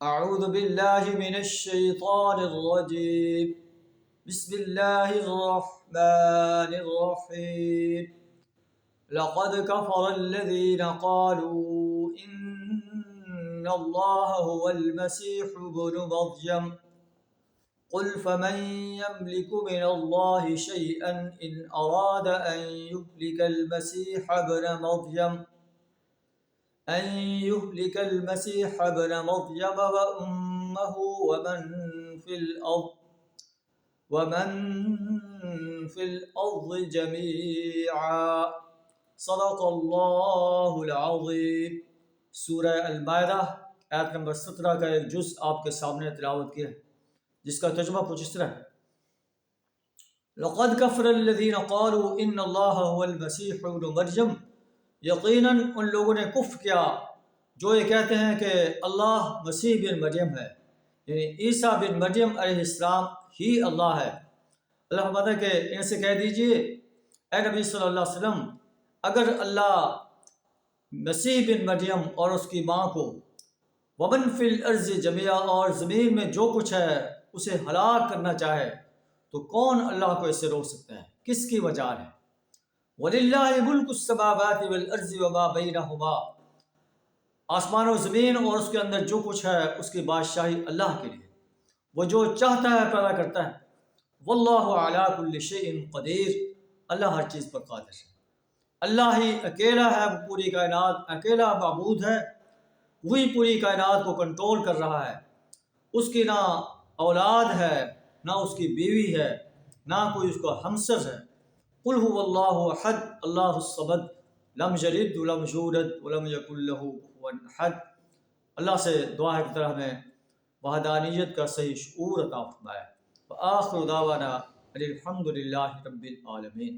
أعوذ بالله من الشيطان الرجيم. بسم الله الرحمن الرحيم. لقد كفر الذين قالوا إن الله هو المسيح ابن مريم. قل فمن يملك من الله شيئا إن أراد أن يهلك المسيح ابن مريم وأمه ومن في الأرض جميعا. صدق اللہ العظیم. سورہ المائدہ آیت نمبر 17 کا ایک جز آپ کے سامنے تلاوت کیا ہے، جس کا ترجمہ کچھ اس طرح ہے: لقد کفر الذین قالوا ان اللہ هو المسیح ابن مریم. یقیناً ان لوگوں نے کفر کیا جو یہ کہتے ہیں کہ اللہ مسیح بن مریم ہے، یعنی عیسیٰ بن مریم علیہ السلام ہی اللہ ہے. اللہ فرماتا ہے کہ ان سے کہہ دیجئے اے نبی صلی اللہ علیہ وسلم، اگر اللہ مسیح بن مریم اور اس کی ماں کو ومن فی الارض جميعا اور زمین میں جو کچھ ہے اسے ہلاک کرنا چاہے تو کون اللہ کو اس سے روک سکتا ہے؟ کس کی وجہ ہے؟ وَلِلَّهِ مُلْكُ السَّمَاوَاتِ وَالْأَرْضِ وَمَا بَيْنَهُمَا. آسمان و زمین اور اس کے اندر جو کچھ ہے اس کی بادشاہی اللہ کے لیے، وہ جو چاہتا ہے پیدا کرتا ہے. واللہ علی کل شیء قدیر. اللہ ہر چیز پر قادر ہے. اللہ ہی اکیلا ہے، وہ پوری کائنات اکیلا معبود ہے، وہی پوری کائنات کو کنٹرول کر رہا ہے. اس کی نہ اولاد ہے، نہ اس کی بیوی ہے، نہ کوئی اس کا ہمسر ہے. قل هو اللہ احد اللہ الصمد لم یلد ولم یولد ولم یکن له کفوا احد. اللہ سے دعا ہے کہ طرح ہمیں وحدانیت کا صحیح شعور عطا فرمائے. وآخر دعوانا الحمد للہ رب العالمین.